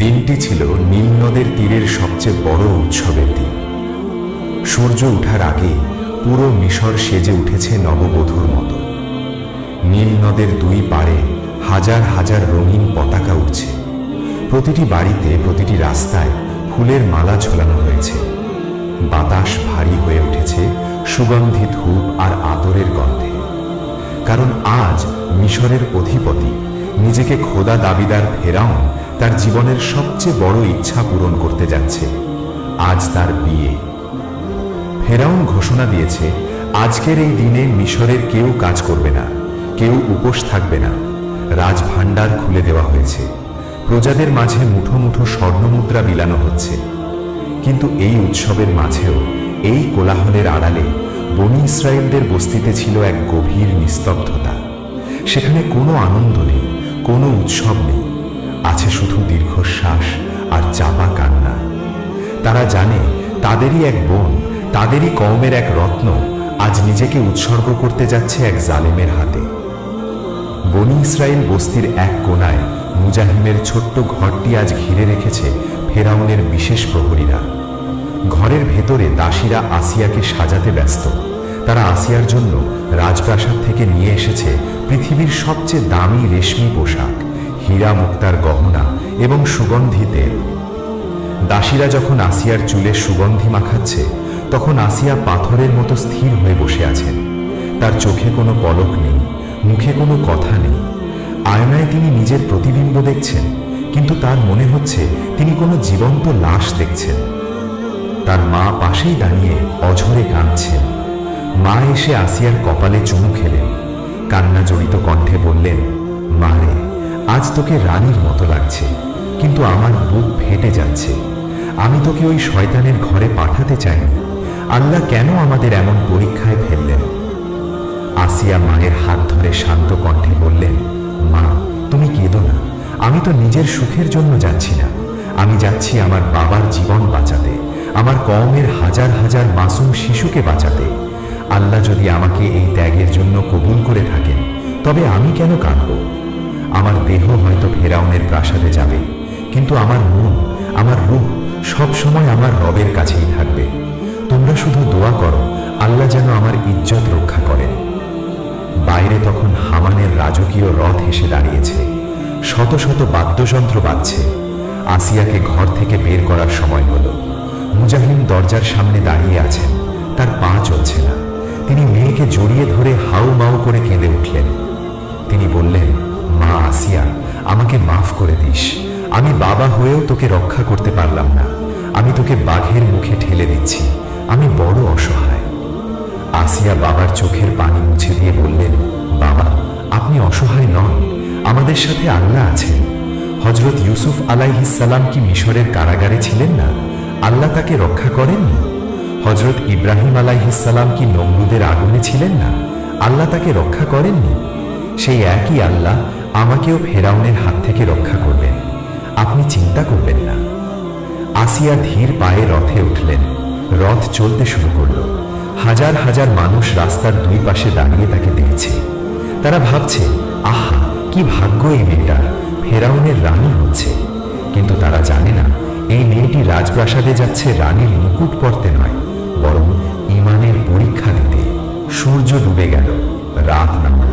দিনটি ছিল নীল নদের তীরের সবচেয়ে বড় উৎসবের দিন। সূর্য ওঠার আগে পুরো মিশর সেজে উঠেছে নববধূর মতো। নীল নদের দুই পাড়ে হাজার হাজার রঙিন পতাকা উঠছে। প্রতিটি বাড়িতে, প্রতিটি রাস্তায় ফুলের মালা ঝোলানো হয়েছে। বাতাস ভারী হয়ে উঠেছে সুগন্ধি ধূপ আর আতরের গন্ধে। কারণ আজ মিশরের অধিপতি, নিজেকে খোদা দাবিদার ফেরাউন, তার জীবনের সবচেয়ে বড় ইচ্ছা পূরণ করতে যাচ্ছে। আজ তার বিয়ে। ফেরাউন ঘোষণা দিয়েছে, আজকের এই দিনে মিশরের কেউ কাজ করবে না, কেউ উপোস থাকবে না। রাজভাণ্ডার খুলে দেওয়া হয়েছে। প্রজাদের মাঝে মুঠো মুঠো স্বর্ণমুদ্রা বিলানো হচ্ছে। কিন্তু এই উৎসবের মাঝেও, এই কোলাহলের আড়ালে বনী ইসরায়েলদের বস্তিতে ছিল এক গভীর নিস্তব্ধতা। সেখানে কোনো আনন্দ নেই, কোনো উৎসব নেই। আছে শুধু দীর্ঘশ্বাস আর চাপা কান্না। তারা জানে তাদেরই এক বোন, তাদেরই কওমের এক রত্ন আজ নিজেকে উৎসর্গ করতে যাচ্ছে এক জালেমের হাতে। বনী ইসরায়েল বস্তির এক কোণায় মুজাহিমের ছোট্ট ঘরটি আজ ঘিরে রেখেছে ফেরাউনের বিশেষ প্রহরীরা। ঘরের ভেতরে দাসীরা আসিয়াকে সাজাতে ব্যস্ত। তারা আসিয়ার জন্য রাজপ্রাসাদ থেকে নিয়ে এসেছে পৃথিবীর সবচেয়ে দামি রেশমি পোশাক, হীরা মুক্তার গহনা এবং সুগন্ধি তেল। দাসীরা যখন আসিয়ার চুলে সুগন্ধি মাখাচ্ছে, তখন আসিয়া পাথরের মতো স্থির হয়ে বসে আছেন। তার চোখে কোনো পলক নেই, মুখে কোনো কথা নেই। আয়নায় তিনি নিজের প্রতিবিম্ব দেখছেন, কিন্তু তার মনে হচ্ছে তিনি কোনো জীবন্ত লাশ দেখছেন। তার মা পাশেই দাঁড়িয়ে অঝরে কাঁদছেন। মা এসে আসিয়ার কপালে চুমু খেলেন। কান্না জড়িত কণ্ঠে বললেন, মা রে, আজ তোকে রানীর মতো লাগছে, কিন্তু আমার বুক ফেটে যাচ্ছে। আমি তোকে ওই শয়তানের ঘরে পাঠাতে চাইনি। আল্লাহ কেন আমাদের এমন পরীক্ষায় ফেললেন? আসিয়া মায়ের হাত ধরে শান্ত কণ্ঠে বললেন, মা, তুমি কেঁদো না। আমি তো নিজের সুখের জন্য যাচ্ছি না। আমি যাচ্ছি আমার বাবার জীবন বাঁচাতে, আমার কওমের হাজার হাজার মাসুম শিশুকে বাঁচাতে। আল্লাহ যদি আমাকে এই ত্যাগের জন্য কবুল করে থাকেন, তবে আমি কেন কাঁদব? আমার দেহ হয়তো ফেরাউনের প্রাসাদে যাবে, কিন্তু আমার মন, আমার রূহ সব সময় আমার রবের কাছেই থাকবে। তোমরা শুধু দোয়া করো, আল্লাহ যেন আমার ইজ্জত রক্ষা করেন। বাইরে তখন হামানের রাজকীয় রথ এসে দাঁড়িয়েছে। শত শত বাদ্যযন্ত্র বাজছে। আসিয়াকে ঘর থেকে বের করার সময় হলো। মুজাহিম দরজার সামনে দাঁড়িয়ে আছেন। তার পা চলছে না। তিনি মেয়েকে জড়িয়ে ধরে হাউ মাউ করে কেঁদে উঠলেন। তিনি বললেন, মা আসিয়া, আমাকে মাফ করে দিস। আমি বাবা হয়েও তোকে রক্ষা করতে পারলাম না। আমি তোকে বাঘের মুখে ঠেলে দিচ্ছি। আমি বড় অসহায়। আসিয়া বাবার চোখের পানি মুছে দিয়ে বললেন, বাবা, আপনি অসহায় নন। আমাদের সাথে আল্লাহ আছেন। হযরত ইউসুফ আলাইহিস সালাম কি মিশরের কারাগারে ছিলেন না? আল্লাহ তাকে রক্ষা করেননি? হযরত ইব্রাহিম আলাইহিস সালাম কি নমরুদের আগুনে ছিলেন না? আল্লাহ তাকে রক্ষা করেননি? সেই একই আল্লাহ আমাকেও ফেরাউনের হাত থেকে রক্ষা করবেন। আপনি চিন্তা করবেন না। আসিয়া ধীর পায়ে রথে উঠলেন। রথ চলতে শুরু করল। হাজার হাজার মানুষ রাস্তার দুই পাশে দাঁড়িয়ে তাকে দেখছে। তারা ভাবছে, আহা, কি ভাগ্য এই মেয়েটার, ফেরাউনের রানী হচ্ছে। কিন্তু তারা জানে না, এই মেয়েটি রাজপ্রাসাদে যাচ্ছে রানীর মুকুট পরতে নয়, বরং ঈমানের পরীক্ষা দিতে। সূর্য ডুবে গেল, রাত নামল।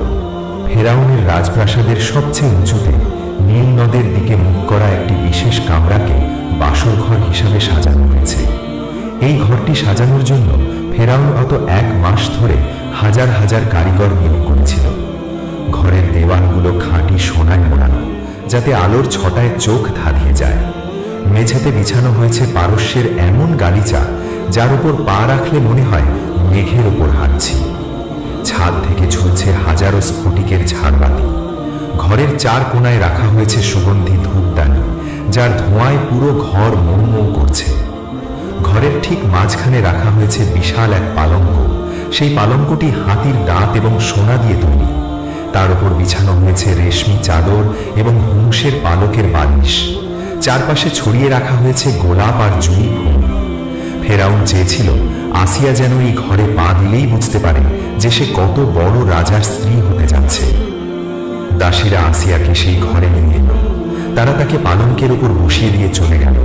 ফেরাউনের রাজপ্রাসাদের সবচেয়ে উঁচুতে নীল নদের দিকে মুখ করা একটি বিশেষ কামরাকে বাসর ঘর হিসাবে সাজানো হয়েছে। এই ঘরটি সাজানোর জন্য ফেরাউন গত 1 মাস ধরে হাজার হাজার কারিগর নিয়োগ করেছিল। ঘরের দেওয়ালগুলো খাঁটি সোনায় মোড়ানো, যাতে আলোর ছটায় চোখ ধাঁধিয়ে যায়। মেঝেতে বিছানো হয়েছে পারস্যের এমন গালিচা, যার উপর পা রাখলে মনে হয় মেঘের উপর হাঁটছি। ছাদ থেকে ঝুলছে হাজারো স্ফটিকের ঝাড়বাতি। ঘরের 4 কোণায় রাখা হয়েছে সুগন্ধি ধূপদানি, যার ধোঁয়ায় পুরো ঘর মৌ মৌ করছে। ঘরের ঠিক মাঝখানে রাখা হয়েছে বিশাল এক পালঙ্ক। সেই পালঙ্কটি হাতির দাঁত এবং সোনা দিয়ে তৈরি। তার উপর বিছানো হয়েছে রেশমি চাদর এবং হুংসের পালকের বালিশ। চারপাশে ছড়িয়ে রাখা হয়েছে গোলাপ আর জুঁই ফুল। ফেরাউন চেয়েছিল আসিয়া যেন এই ঘরে পা দিলেই বুঝতে পারে যে সে কত বড় রাজার স্ত্রী হতে যাচ্ছে। দাসীরা আসিয়াকে সেই ঘরে নিয়ে এলো। তারা তাকে পালঙ্কের উপর বসিয়ে দিয়ে চলে গেল।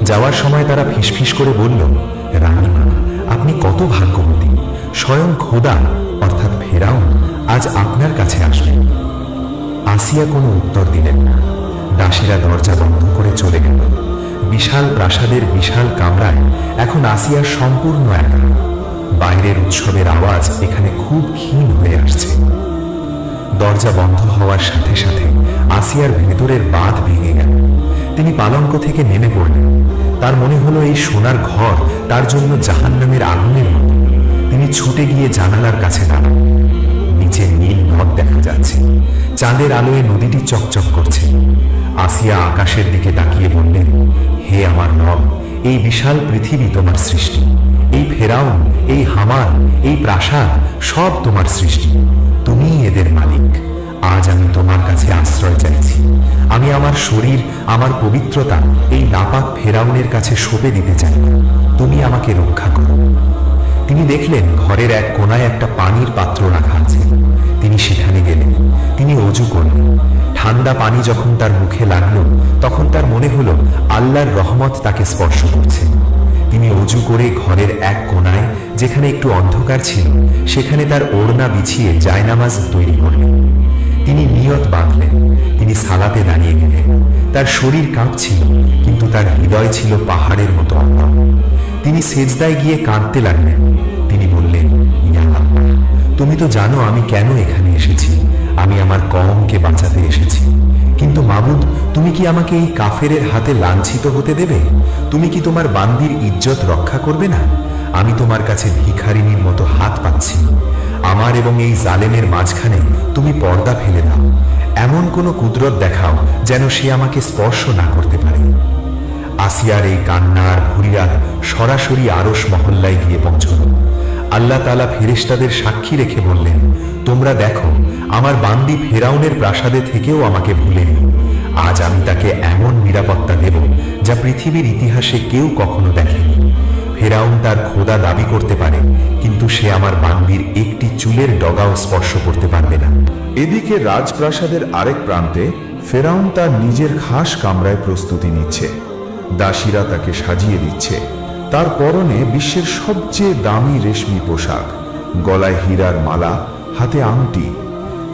যাওয়ার সময় তারা ফিসফিস করে বলল, রানীমা, আপনি কত ভাগ্যবতী, স্বয়ং খোদা অর্থাৎ ফেরাউন আজ আপনার কাছে আসবেন। আসিয়া কোনো উত্তর দিলেন না। দাসীরা দরজা বন্ধ করে চলে গেল। বিশাল প্রাসাদের বিশাল কামরায় এখন আসিয়া সম্পূর্ণ একা। বাইরের উৎসবের আওয়াজ এখানে খুব ক্ষীণ হয়ে আসছে। দরজা বন্ধ হওয়ার সাথে সাথে আসিয়ার ভেতরের বাঁধ ভেঙে গেল। তিনি পালঙ্ক থেকে নেমে পড়লেন। তার মনে হলো এই সোনার ঘর তার জন্য জাহান্নামের আগুনের মতো। তিনি ছুটে গিয়ে জানালার কাছে দাঁড়ালেন। নিচে নীল নদ দেখা যাচ্ছে, চাঁদের আলোয় নদীটি চকচক করছে। আসিয়া আকাশের দিকে তাকিয়ে বললেন, হে আমার নব, এই বিশাল পৃথিবী তোমার সৃষ্টি। এই ফেরাউন, এই হামান, এই প্রাসাদ সব তোমার সৃষ্টি। তুমিই এদের মালিক। আজ আমি তোমার কাছে আশ্রয় চাইছি। আমি আমার শরীর, আমার পবিত্রতা এই নাপাক ফেরাউনের কাছে সঁপে দিতে চাই। তুমি আমাকে রক্ষা করো। তিনি দেখলেন ঘরের এক কোনায় একটা পানির পাত্র রাখা আছে। তিনি সেখানে গেলেন। তিনি অজু করলেন। ঠান্ডা পানি যখন তার মুখে লাগলো তখন তার মনে হলো আল্লাহর রহমত তাকে স্পর্শ করছে। তিনি অজু করে ঘরের এক কোনায়, যেখানে একটু অন্ধকার ছিল, সেখানে তার ওড়না বিছিয়ে জায়নামাজ তৈরি করলেন। তিনি নিয়ত বাঁধলেন। তিনি সালাতে দাঁড়িয়ে গেলেন। তার শরীর কাঁপছিল, কিন্তু তার হৃদয় ছিল পাহাড়ের মতো অটল। তিনি সেজদায় গিয়ে কাঁদতে লাগলেন। তিনি বললেন, ইয়া আল্লাহ, তুমি তো জানো আমি কেন এখানে এসেছি। আমি আমার কওমকে বাঁচাতে এসেছি। কিন্তু মাবুদ, তুমি কি আমাকে এই কাফেরের হাতে লাঞ্ছিত হতে দেবে? তুমি কি তোমার বান্দির ইজ্জত রক্ষা করবে না? আমি তোমার কাছে ভিখারিনীর মতো হাত পাচ্ছি। আমার এবং এই জালেমের মাঝখানে তুমি পর্দা ফেলে দাও। এমন কোনো কুদরত দেখাও যেন সে আমাকে স্পর্শ না করতে পারে। আসিয়ার এই কান্নার ফরিয়াদ সরাসরি আরশ মহল্লায় গিয়ে পৌঁছল। আল্লাহ তাআলা ফেরেশতাদের সাক্ষী রেখে বললেন, তোমরা দেখো, আমার বান্দি ফেরাউনের প্রাসাদে থেকেও আমাকে ভুলেনি। আজ আমি তাকে এমন নিরাপত্তা দেব যা পৃথিবীর ইতিহাসে কেউ কখনো দেখেনি। ফেরাউন তার খোদা দাবি করতে পারে, কিন্তু সে আমার বান্দির একটি চুলের ডগাও স্পর্শ করতে পারবে না। এদিকে রাজপ্রাসাদের আরেক প্রান্তে ফেরাউন তার নিজের খাস কামরায় প্রস্তুতি নিচ্ছে। দাসীরা তাকে সাজিয়ে দিচ্ছে। তার পরনে বিশ্বের সবচেয়ে দামি রেশমি পোশাক, গলায় হীরার মালা, হাতে আংটি।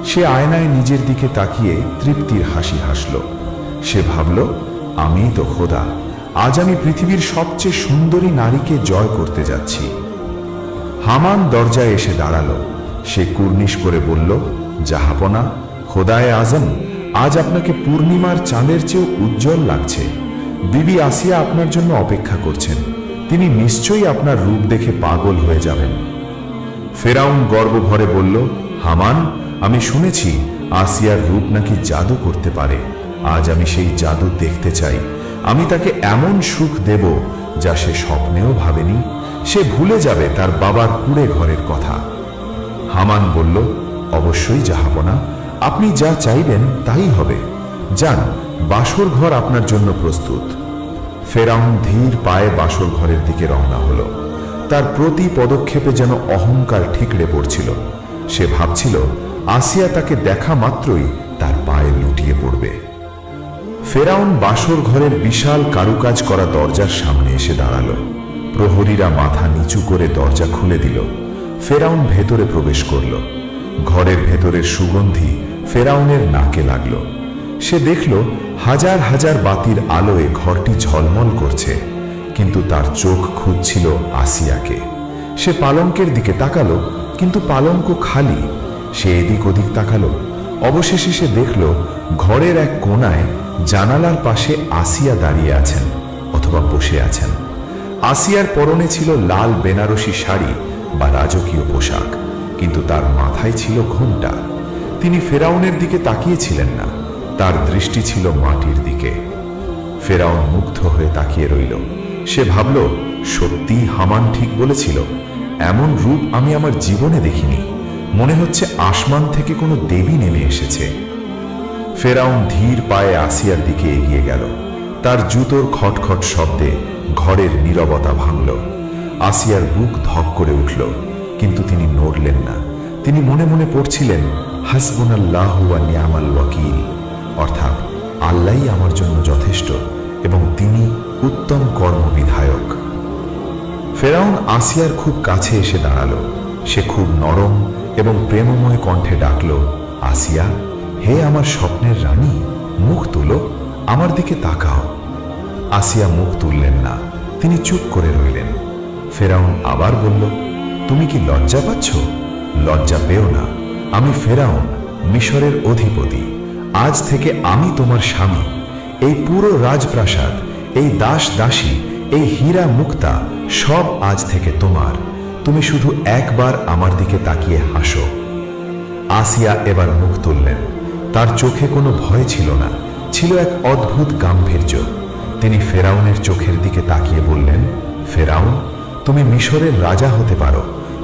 সে আয়নায় নিজের দিকে তাকিয়ে তৃপ্তির হাসি হাসল। সে ভাবল, আমিই তো খোদা। আজ আমি পৃথিবীর সবচেয়ে সুন্দরী নারীকে জয় করতে যাচ্ছি। হামান দরজায় এসে দাঁড়ালো। সে কুর্নিশ করে বলল, জাহাপনা, খোদায়ে আজম, আজ আপনাকে পূর্ণিমার চাঁদের চেয়েও উজ্জ্বল লাগছে। বিবি আসিয়া আপনার জন্য অপেক্ষা করছেন। তিনি নিশ্চয়ই আপনার রূপ দেখে পাগল হয়ে যাবেন। ফেরাউন গর্ব ভরে বলল, হামান, আমি শুনেছি আসিয়ার রূপ নাকি জাদু করতে পারে। আজ আমি সেই জাদু দেখতে চাই। আমি তাকে এমন সুখ দেব যা সে স্বপ্নেও ভাবেনি। সে ভুলে যাবে তার বাবার কুঁড়ে ঘরের কথা। হামান বলল, অবশ্যই জাহাপনা, আপনি যা চাইবেন তাই হবে। যান, বাসর ঘর আপনার জন্য প্রস্তুত। ফেরাউন ধীর পায়ে বাসর ঘরের দিকে রওনা হলো। তার প্রতি পদক্ষেপে যেন অহংকার ঠিকরে পড়ছিল। সে ভাবছিল আসিয়া তাকে দেখা মাত্রই তার পায়ে লুটিয়ে পড়বে। ফেরাউন বাসর ঘরের বিশাল কারুকাজ করা দরজার সামনে এসে দাঁড়ালো। প্রহরীরা মাথা নিচু করে দরজা খুলে দিল। ফেরাউন ভেতরে প্রবেশ করল। ঘরের ভেতরের সুগন্ধি ফেরাউনের নাকে লাগলো। সে দেখল হাজার হাজার বাতির আলোয় ঘরটি ঝলমল করছে, কিন্তু তার চোখ খুঁজছিল আসিয়াকে। সে পালঙ্কের দিকে তাকালো, কিন্তু পালঙ্ক খালি। সে এদিক ওদিক তাকালো। অবশেষে সে দেখল ঘরের এক কোণায় জানালার পাশে আসিয়া দাঁড়িয়ে আছেন, অথবা বসে আছেন। আসিয়ার পরনে ছিল লাল বেনারসি শাড়ি বা রাজকীয় পোশাক, কিন্তু তার মাথায় ছিল ঘোমটা। তিনি ফেরাউনের দিকে তাকিয়েছিলেন না, তার দৃষ্টি ছিল মাটির দিকে। ফেরাউন মুগ্ধ হয়ে তাকিয়ে রইল। সে ভাবল, সত্যি হামান ঠিক বলেছিল। এমন রূপ আমি আমার জীবনে দেখিনি। মনে হচ্ছে আসমান থেকে কোনো দেবী নেমে এসেছে। ফেরাউন ধীর পায়ে আসিয়ার দিকে এগিয়ে গেল। তার জুতোর খটখট শব্দে ঘরের নীরবতা ভাঙল। আসিয়ার বুক ধক করে উঠল, কিন্তু তিনি নড়লেন না। তিনি মনে মনে পড়ছিলেন, হাসবুনাল্লাহু ওয়া নি'মাল ওয়াকিল, অর্থাৎ আল্লাহই আমার জন্য যথেষ্ট এবং তিনি উত্তম কর্মবিধায়ক। ফেরাউন আসিয়ার খুব কাছে এসে দাঁড়ালো। সে খুব নরম এবং প্রেমময় কণ্ঠে ডাকল, আসিয়া, হে আমার স্বপ্নের রানী, মুখ তুলো, আমার দিকে তাকাও। আসিয়া মুখ তুললেন না, তিনি চুপ করে রইলেন। ফেরাউন আবার বলল, তুমি কি লজ্জা পাচ্ছ? লজ্জা পেও না, আমি ফেরাউন, মিশরের অধিপতি। আজ থেকে আমি তোমার স্বামী। এই পুরো রাজপ্রাসাদ, এই দাস দাসী, এই হীরা মুক্তা সব আজ থেকে তোমার। তুমি শুধু একবার আমার দিকে তাকিয়ে হাসো। আসিয়া এবার মুখ তুললেন। তার চোখে কোনো ভয় ছিল না, ছিল এক অদ্ভুত গাম্ভীর্য। তিনি ফেরাউনের চোখের দিকে তাকিয়ে বললেন, ফেরাউন, তুমি মিশরের রাজা হতে পারো,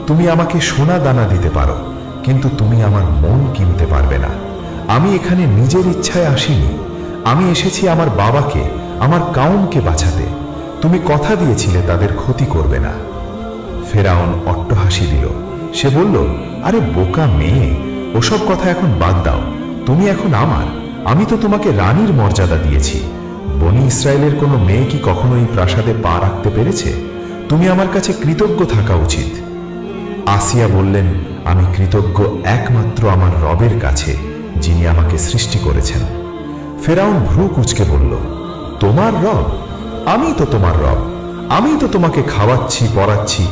তুমি আমাকে সোনা দানা দিতে পারো, কিন্তু তুমি আমার মন কিনতে পারবে না। আমি এখানে নিজের ইচ্ছায় আসিনি, আমি এসেছি আমার বাবাকে, আমার কাউমকে বাঁচাতে। তুমি কথা দিয়েছিলে তাদের ক্ষতি করবে না। ফেরাউন অট্টহাসি দিল। সে বলল, আরে বোকা মেয়ে, ওসব কথা এখন বাদ দাও। তুমি এখন আমার, আমি তো তোমাকে রানীর মর্যাদা দিয়েছি। বনি ইসরায়েলের কোনো মেয়ে কি কখনো এই প্রাসাদে পা রাখতে পেরেছে? তুমি আমার কাছে কৃতজ্ঞ থাকা উচিত। আসিয়া বললেন, আমি কৃতজ্ঞ একমাত্র আমার রবের কাছে, যিনি আমাকে সৃষ্টি করেছেন। ফেরাউন ভ্রু কুঁচকে বলল, তোমার রব? আমি তো তোমার রব, আমি তো তোমাকে খাওয়াচ্ছি, পড়াচ্ছি,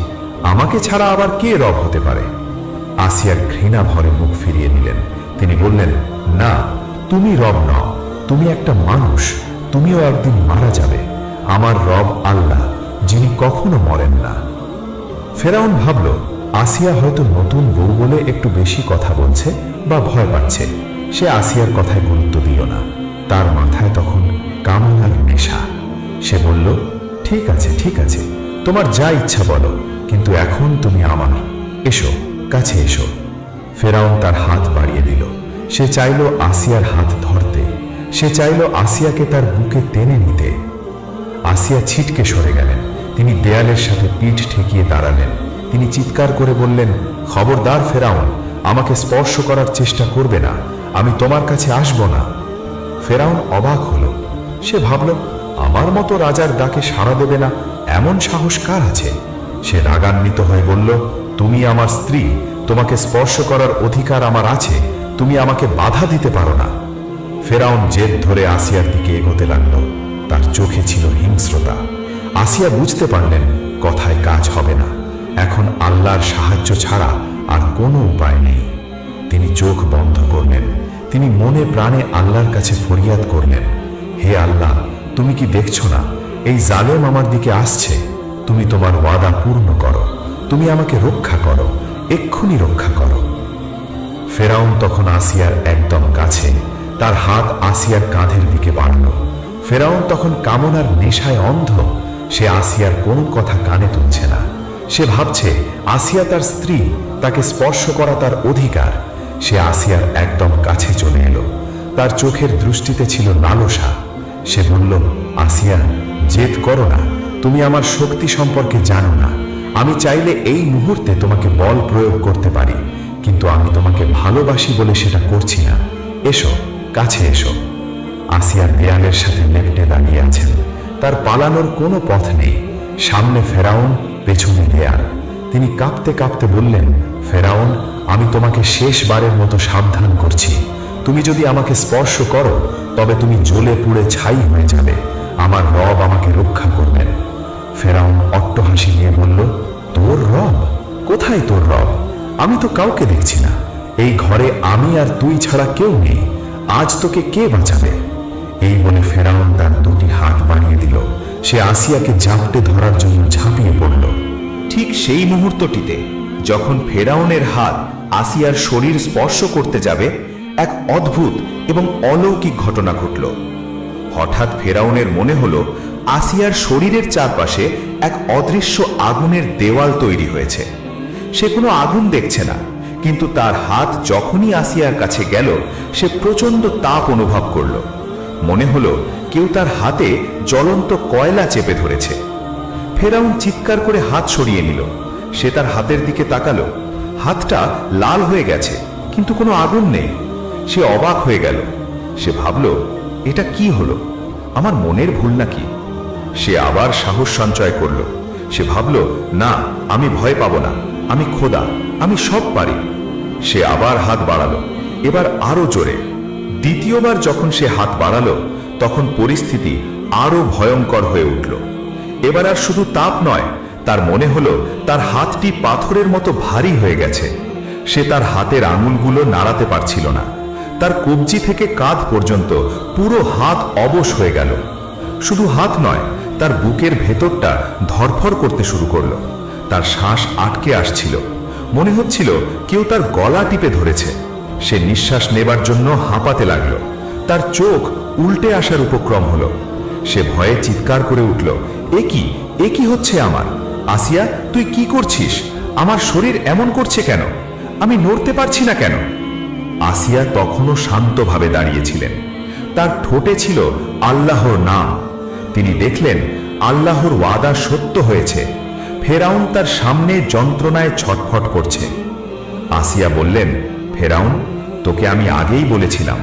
আমাকে ছাড়া আবার কে রব হতে পারে? আসিয়ার ঘৃণা ভরে মুখ ফিরিয়ে নিলেন। তিনি বললেন, না, তুমি রব নও, তুমি একটা মানুষ, তুমিও একদিন মারা যাবে। আমার রব আল্লাহ, যিনি কখনো মরেন না। ফেরাউন ভাবল, আসিয়া হয়তো নতুন বউ বলে একটু বেশি কথা বলছে বা ভয় পাচ্ছে। সে আসিয়ার কথায় গুরুত্ব দিল না। তার মাথায় তখন কামনার নেশা। সে বলল, ঠিক আছে, ঠিক আছে, তোমার যা ইচ্ছা বলো, কিন্তু এখন তুমি আমার। এসো, কাছে এসো। ফেরাউন তার হাত বাড়িয়ে দিল। সে চাইল আসিয়ার হাত ধরতে, সে চাইল আসিয়াকে তার বুকে টেনে নিতে। আসিয়া ছিটকে সরে গেলেন। তিনি দেয়ালের সাথে পিঠ ঠেকিয়ে দাঁড়ালেন। তিনি চিৎকার করে বললেন, খবরদার ফেরাউন, আমাকে স্পর্শ করার চেষ্টা করবে না, আমি তোমার কাছে আসব না। ফেরাউন অবাক হলো। সে ভাবল, আমার মতো রাজার ডাকে সাড়া দেবে না এমন সাহস কার আছে? সে রাগান্বিত হয়ে বলল, তুমি আমার স্ত্রী, তোমাকে স্পর্শ করার অধিকার আমার আছে, তুমি আমাকে বাধা দিতে পারো না। ফেরাউন জেদ ধরে আসিয়ার দিকে এগোতে লাগল। তার চোখে ছিল হিংস্রতা। আসিয়া বুঝতে পারলেন কথায় কাজ হবে না, এখন আল্লাহর সাহায্য ছাড়া আর কোনো উপায় নেই। তিনি চোখ বন্ধ করলেন। তিনি মনে প্রাণে আল্লাহর কাছে ফরিয়াদ করলেন, হে আল্লাহ, তুমি কি দেখছো না এই জালেম আমার দিকে আসছে? তুমি তোমার ওয়াদা পূর্ণ করো, তুমি আমাকে রক্ষা করো, এক্ষুনি রক্ষা করো। ফেরাউন তখন আসিয়ার একদম কাছে, তার হাত আসিয়ার কাঁধের দিকে বাড়ল। ফেরাউন তখন কামনার নেশায় অন্ধ। সে আসিয়ার কোন কথা কানে তুলছে না। সে ভাবছে আসিয়া তার স্ত্রী, তাকে স্পর্শ করা তার অধিকার। সে আসিয়ার একদম কাছে চলে এলো। তার চোখের দৃষ্টিতে ছিল লালসা। সে বলল, আসিয়া, জেদ করো না, তুমি আমার শক্তি সম্পর্কে জানো না। আমি চাইলে এই মুহূর্তে তোমাকে বল প্রয়োগ করতে পারি, কিন্তু আমি তোমাকে ভালোবাসি বলে সেটা করছি না। এসো, কাছে এসো। আসিয়া দেয়ালের সাথে লেপ্টে দাঁড়িয়ে আছেন। তার পালানোর কোনো পথ নেই। সামনে ফেরাউন, পেছনে দেয়াল। তিনি কাঁপতে কাঁপতে বললেন, ফেরাউন, আমি তোমাকে শেষবারের মতো সাবধান করছি। তুমি যদি আমাকে স্পর্শ করো, তবে তুমি জ্বলে পুড়ে ছাই হয়ে যাবে। আমার রব আমাকে রক্ষা করবেন। ফেরাউন অট্টহাসি নিয়ে বলল, তোর রব? কোথায় তোর রব? আমি তো কাউকে দেখছি না। এই ঘরে আমি আর তুই ছাড়া কেউ নেই। আজ তোকে কে বাঁচাবে? এই বলে ফেরাউন তার দুটি হাত বাড়িয়ে দিল। সে আসিয়াকে জাপটে ধরার জন্য ঝাঁপিয়ে পড়ল। ঠিক সেই মুহূর্তটিতে যখন ফেরাউনের হাত আসিয়ার শরীর স্পর্শ করতে যাবে, এক অদ্ভুত এবং অলৌকিক ঘটনা ঘটল। হঠাৎ ফেরাউনের মনে হলো আসিয়ার শরীরের চারপাশে এক অদৃশ্য আগুনের দেওয়াল তৈরি হয়েছে। সে কোনো আগুন দেখছে না, কিন্তু তার হাত যখনই আসিয়ার কাছে গেল, সে প্রচন্ড তাপ অনুভব করল। মনে হলো কেউ তার হাতে জ্বলন্ত কয়লা চেপে ধরেছে। ফেরাউন চিৎকার করে হাত সরিয়ে নিল। সে তার হাতের দিকে তাকালো। হাতটা লাল হয়ে গেছে, কিন্তু কোনো আগুন নেই। সে অবাক হয়ে গেল। সে ভাবল, এটা কি হলো? আমার মনের ভুল নাকি? সে আবার সাহস সঞ্চয় করল। সে ভাবল, না, আমি ভয় পাবো না, আমি খোদা, আমি সব পারি। সে আবার হাত বাড়ালো, এবার আরো জোরে। দ্বিতীয়বার যখন সে হাত বাড়ালো, তখন পরিস্থিতি আরো ভয়ঙ্কর হয়ে উঠল। এবার আর শুধু তাপ নয়, তার মনে হলো তার হাতটি পাথরের মতো ভারী হয়ে গেছে। সে তার হাতের আঙুলগুলো নাড়াতে পারছিল না। তার কবজি থেকে কাঁধ পর্যন্ত পুরো হাত অবশ হয়ে গেল। শুধু হাত নয়, তার বুকের ভেতরটা ধরফর করতে শুরু করলো। তার শ্বাস আটকে আসছিল। মনে হচ্ছিল কেউ তার গলা টিপে ধরেছে। সে নিঃশ্বাস নেবার জন্য হাঁপাতে লাগলো। তার চোখ উল্টে আসার উপক্রম হলো। সে ভয়ে চিৎকার করে উঠল, এ কি হচ্ছে আমার? আসিয়া, তুই কি করছিস? আমার শরীর এমন করছে কেন? আমি নড়তে পারছি না কেন? আসিয়া তখনও শান্তভাবে দাঁড়িয়েছিলেন। তার ঠোঁটে ছিল আল্লাহর নাম। তিনি দেখলেন আল্লাহর ওয়াদা সত্য হয়েছে। ফেরাউন তার সামনে যন্ত্রণায় ছটফট করছে। আসিয়া বললেন, ফেরাউন, তোকে আমি আগেই বলেছিলাম,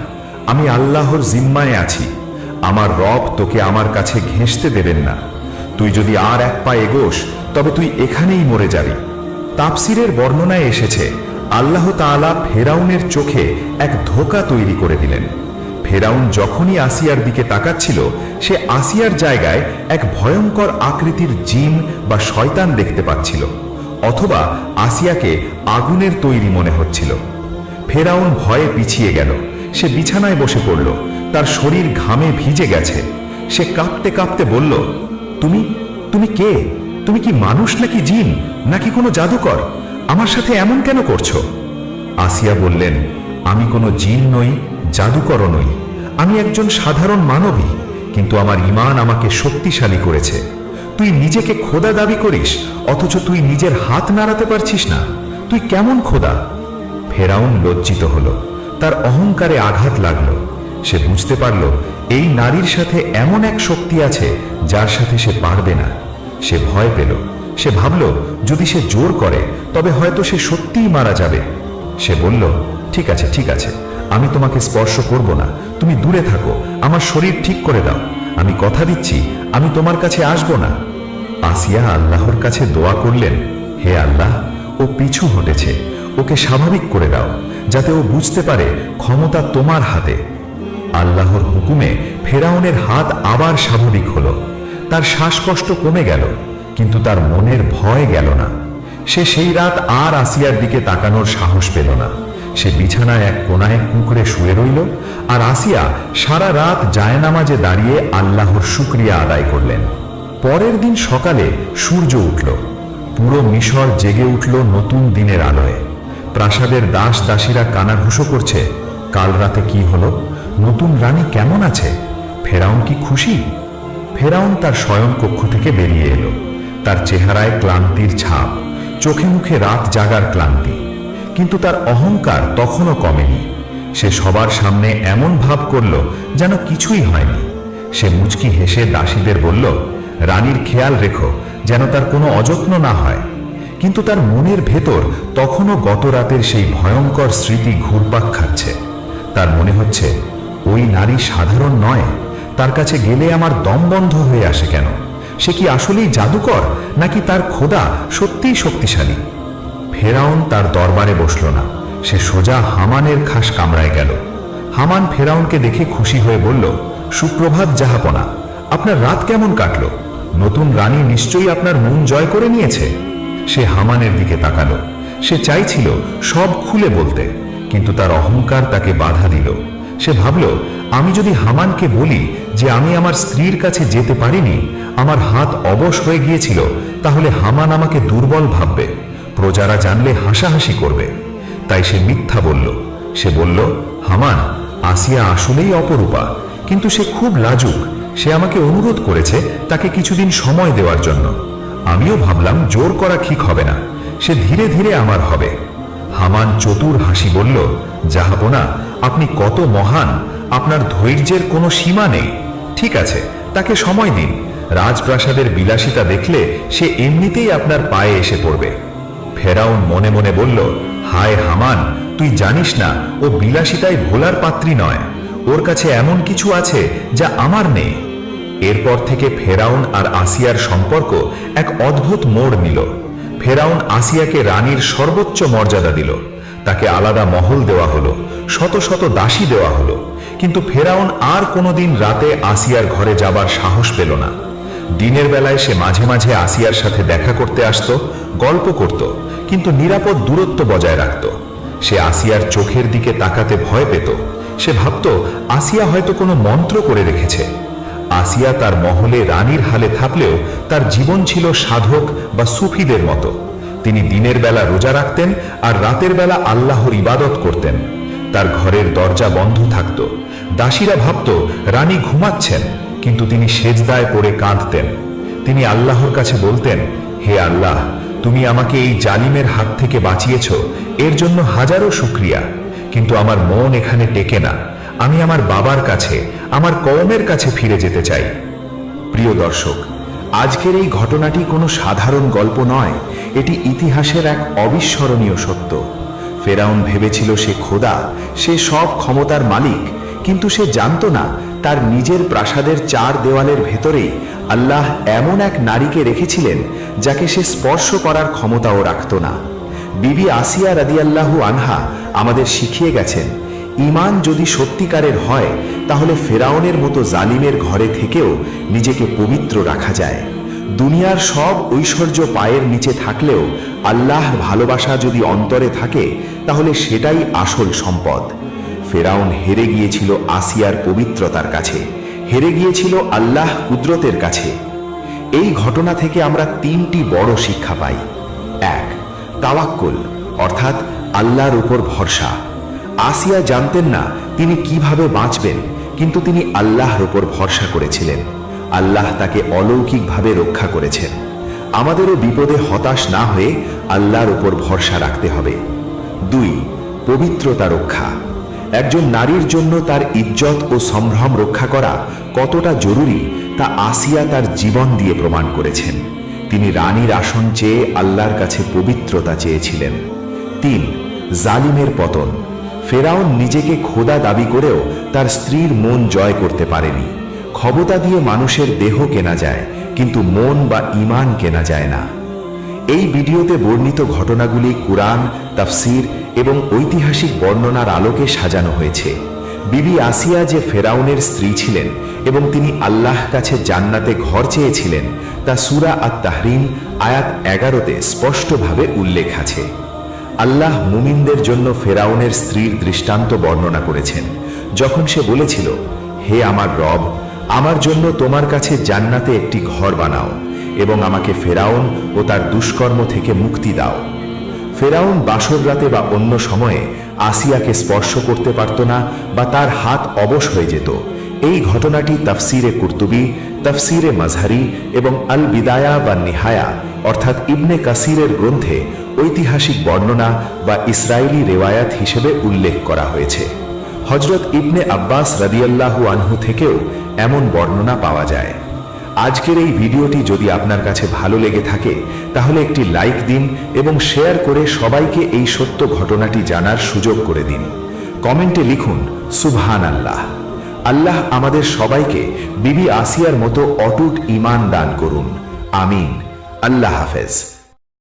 আমি আল্লাহর জিম্মায় আছি। আমার রব তোকে আমার কাছে ঘেঁষতে দেবেন না। তুই যদি আর এক পা এগোস, তবে তুই এখানেই মরে যাবি। তাফসিরের বর্ণনায় এসেছে, আল্লাহ তাআলা ফেরাউনের চোখে এক ধোঁকা তৈরি করে দিলেন। ফেরাউন যখনই আসিয়ার দিকে তাকাচ্ছিল, সে আসিয়ার জায়গায় এক ভয়ঙ্কর আকৃতির জিন বা শয়তান দেখতে পাচ্ছিল, অথবা আসিয়াকে আগুনের তৈরি মনে হচ্ছিল। ফেরাউন ভয়ে পিছিয়ে গেল। সে বিছানায় বসে পড়ল। তার শরীর ঘামে ভিজে গেছে। সে কাঁপতে কাঁপতে বলল, তুমি কে? তুমি কি মানুষ নাকি জিন, নাকি কোনো জাদুকর? আমার সাথে এমন কেন করছো? আসিয়া বললেন, আমি কোনো জিন নই, জাদুকরও নই। আমি একজন সাধারণ মানবী, কিন্তু আমার ঈমান আমাকে শক্তিশালী করেছে। তুই নিজেকে খোদা দাবি করিস, অথচ তুই নিজের হাত নাড়াতে পারছিস না। তুই কেমন খোদা? ফেরাউন লজ্জিত হলো। তার অহংকারে আঘাত লাগলো। সে বুঝতে পারল এই নারীর সাথে এমন এক শক্তি আছে যার সাথে সে পারবে না। সে ভয় পেল। সে ভাবল, যদি সে জোর করে তবে হয়তো সে সত্যিই মারা যাবে। সে বলল, ঠিক আছে, আমি তোমাকে স্পর্শ করব না। তুমি দূরে থাকো, আমার শরীর ঠিক করে দাও। আমি কথা দিচ্ছি, আমি তোমার কাছে আসব না। আসিয়া আল্লাহর কাছে দোয়া করলেন, হে আল্লাহ, ও পিছু হটেছে, ওকে স্বাভাবিক করে দাও, যাতে ও বুঝতে পারে ক্ষমতা তোমার হাতে। আল্লাহর হুকুমে ফেরাউনের হাত আবার স্বাভাবিক হলো। তার শ্বাসকষ্ট কমে গেল, কিন্তু তার মনের ভয় গেল না। সে সেই রাত আর আসিয়ার দিকে তাকানোর সাহস পেল না। সে বিছানায় এক কোণায় কুঁকড়ে শুয়ে রইল, আর আসিয়া সারা রাত জায়নামাজে দাঁড়িয়ে আল্লাহর শুকরিয়া আদায় করলেন। পরের দিন সকালে সূর্য উঠল। পুরো মিশর জেগে উঠল নতুন দিনের আলোয়। প্রাসাদের দাস দাসীরা কানাঘুষো করছে, কাল রাতে কি হলো? নতুন রানী কেমন আছে? ফেরাউন কি খুশি? ফেরাউন তার শয়নকক্ষ থেকে বেরিয়ে এলো। তার চেহারায় ক্লান্তির ছাপ, চোখে মুখে রাত জাগার ক্লান্তি। কিন্তু তার অহংকার তখনও কমেনি। সে সবার সামনে এমন ভাব করল যেন কিছুই হয়নি। সে মুচকি হেসে দাসীদের বলল, রানীর খেয়াল রেখো, যেন তার কোনো অযত্ন না হয়। কিন্তু তার মনের ভেতর তখনও গত রাতের সেই ভয়ঙ্কর স্মৃতি ঘুরপাক খাচ্ছে। তার মনে হচ্ছে, ওই নারী সাধারণ নয়। তার কাছে গেলে আমার দম বন্ধ হয়ে আসে কেন? সে কি আসলেই জাদুকর, নাকি তার খোদা সত্যিই শক্তিশালী? ফেরাউন তার দরবারে বসল না। সে সোজা হামানের খাস কামরায় গেল। হামান ফেরাউনকে দেখে খুশি হয়ে বলল, সুপ্রভাত জাহাপনা, আপনার রাত কেমন কাটল? নতুন রানী নিশ্চয়ই আপনার মন জয় করে নিয়েছে। সে হামানের দিকে তাকালো। সে চাইছিল সব খুলে বলতে, কিন্তু তার অহংকার তাকে বাধা দিল। সে ভাবল, আমি যদি হামানকে বলি যে আমি আমার স্ত্রীর কাছে যেতে পারিনি, আমার হাত অবশ হয়ে গিয়েছিল, তাহলে হামান আমাকে দুর্বল ভাববে, প্রজারা জানলে হাসাহাসি করবে। তাই সে মিথ্যা বলল। সে বলল, হামান, আসিয়া আসলেই অপরূপা, কিন্তু সে খুব লাজুক। সে আমাকে অনুরোধ করেছে তাকে কিছুদিন সময় দেওয়ার জন্য। আমিও ভাবলাম জোর করা ঠিক হবে না, সে ধীরে ধীরে আমার হবে। হামান চতুর হাসি বলল, জাহাপনা, আপনি কত মহান, আপনার ধৈর্যের কোনো সীমা নেই। ঠিক আছে, তাকে সময় দিন। রাজপ্রাসাদের বিলাসিতা দেখলে সে এমনিতেই আপনার পায়ে এসে পড়বে। ফেরাউন মনে মনে বলল, হায় হামান, তুই জানিস না ও বিলাসিতায় ভোলার পাত্রী নয়। ও ওর কাছে এমন কিছু আছে যা আমার নেই। এরপর থেকে ফেরাউন আর আসিয়ার সম্পর্ক এক অদ্ভুত মোড় নিল। ফেরাউন আসিয়াকে রানীর সর্বোচ্চ মর্যাদা দিল, তাকে আলাদা মহল দেওয়া হলো, শত শত দাসী দেওয়া হলো। কিন্তু ফেরাউন আর কোনোদিন রাতে আসিয়ার ঘরে যাবার সাহস পেল না। দিনের বেলায় সে মাঝে মাঝে আসিয়ার সাথে দেখা করতে আসতো, গল্প করত, কিন্তু নিরাপদ দূরত্ব বজায় রাখত। সে আসিয়ার চোখের দিকে তাকাতে ভয় পেত। সে ভাবত আসিয়া হয়তো কোনো মন্ত্র করে রেখেছে। আসিয়া তার মহলে রানীর হালে থাকলেও তার জীবন ছিল সাধক বা সুফিদের মতো। তিনি দিনের বেলা রোজা রাখতেন আর রাতের বেলা আল্লাহর ইবাদত করতেন। তার ঘরের দরজা বন্ধ থাকত। দাসীরা ভাবত রানী ঘুমাচ্ছেন, কিন্তু তিনি সেজদায় পড়ে কাঁদতেন। তিনি আল্লাহর কাছে বলতেন, হে আল্লাহ, তুমি আমাকে এই জালিমের হাত থেকে বাঁচিয়েছ, এর জন্য হাজারো শুকরিয়া। কিন্তু আমার মন এখানে টেকে না। আমি আমার বাবার কাছে, আমার কওমের কাছে ফিরে যেতে চাই। প্রিয় দর্শক, আজকের এই ঘটনাটি কোনো সাধারণ গল্প নয়, এটি ইতিহাসের এক অবিস্মরণীয় সত্য। ফেরাউন ভেবেছিল সে খোদা, সে সব ক্ষমতার মালিক, কিন্তু সে জানত না তার নিজের প্রাসাদের 4 দেওয়ালের ভেতরেই আল্লাহ এমন এক নারীকে রেখেছিলেন যাকে সে স্পর্শ করার ক্ষমতাও রাখত না। বিবি আসিয়া রাদিয়াল্লাহু আনহা আমাদের শিখিয়ে গেছেন, ঈমান যদি সত্যিকারের হয় তাহলে ফেরাউনের মতো জালিমের ঘরে থেকেও নিজেকে পবিত্র রাখা যায়। দুনিয়ার সব ঐশ্বর্য পায়ের নিচে থাকলেও আল্লাহর ভালোবাসা যদি অন্তরে থাকে তাহলে সেটাই আসল সম্পদ। ফেরাউন হেরে গিয়েছিল আসিয়ার পবিত্রতার কাছে, হেরে গিয়েছিল আল্লাহ কুদরতের কাছে। এই ঘটনা থেকে আমরা 3টি বড় শিক্ষা পাই। 1. তাওয়াক্কুল, অর্থাৎ আল্লাহর উপর ভরসা। আসিয়া জানতেন না তিনি কিভাবে বাঁচবেন, কিন্তু তিনি আল্লাহর উপর ভরসা করেছিলেন। আল্লাহ তাকে অলৌকিকভাবে রক্ষা করেছেন। আমাদেরও বিপদে হতাশ না হয়ে আল্লাহর উপর ভরসা রাখতে হবে। 2. পবিত্রতা রক্ষা। একজন নারীর জন্য তার ইজ্জত ও সম্ভ্রম রক্ষা করা কতটা জরুরি তা আসিয়া তার জীবন দিয়ে প্রমাণ করেছেন। তিনি রানীর আসন চেয়ে আল্লাহর কাছে পবিত্রতা চেয়েছিলেন। 3. জালিমের পতন। ফেরাউন নিজেকে খোদা দাবি করেও তার স্ত্রীর মন জয় করতে পারেনি। ক্ষমতা দিয়ে মানুষের দেহ কেনা যায়, কিন্তু মন বা ঈমান কেনা যায় না। এই ভিডিওতে বর্ণিত ঘটনাগুলি কুরআন, তাফসীর এবং ঐতিহাসিক বর্ণনার আলোকে সাজানো হয়েছে। বিবি আসিয়া যে ফেরাউনের স্ত্রী ছিলেন এবং তিনি আল্লাহ কাছে জান্নাতে ঘর চেয়েছিলেন তা সূরা আত-তাহরিম আয়াত 11-তে স্পষ্টভাবে উল্লেখ আছে। আল্লাহ মুমিনদের জন্য ফেরাউনের স্ত্রীর দৃষ্টান্ত বর্ণনা করেছেন, যখন সে বলেছিল, হে আমার রব, আমার জন্য তোমার কাছে জান্নাতে একটি ঘর বানাও এবং আমাকে ফেরাউন ও তার দুষ্কর্ম থেকে মুক্তি দাও। ফেরাউন বাসর রাতে বা অন্য সময়ে আসিয়াকে স্পর্শ করতে পারত না বা তার হাত অবশ হয়ে যেত। এই ঘটনাটি তাফসিরে কুরতুবী, তাফসিরে মাজহারি এবং আল বিদায়া বা নিহায়া অর্থাৎ ইবনে কাসিরের গ্রন্থে ঐতিহাসিক বর্ণনা বা ইসরায়েলি রেওয়ায়াত হিসেবে উল্লেখ করা হয়েছে। হযরত ইবনে আব্বাস রাদিয়াল্লাহু আনহু থেকেও এমন বর্ণনা পাওয়া যায়। আজকের এই ভিডিওটি যদি আপনার কাছে ভালো লেগে থাকে তাহলে একটি লাইক দিন এবং শেয়ার করে সবাইকে এই সত্য ঘটনাটি জানার সুযোগ করে দিন। কমেন্টে লিখুন সুবহানাল্লাহ। আল্লাহ আমাদের সবাইকে বিবি আসিয়ার মতো অটুট ঈমান দান করুন। আমিন। আল্লাহ হাফেজ।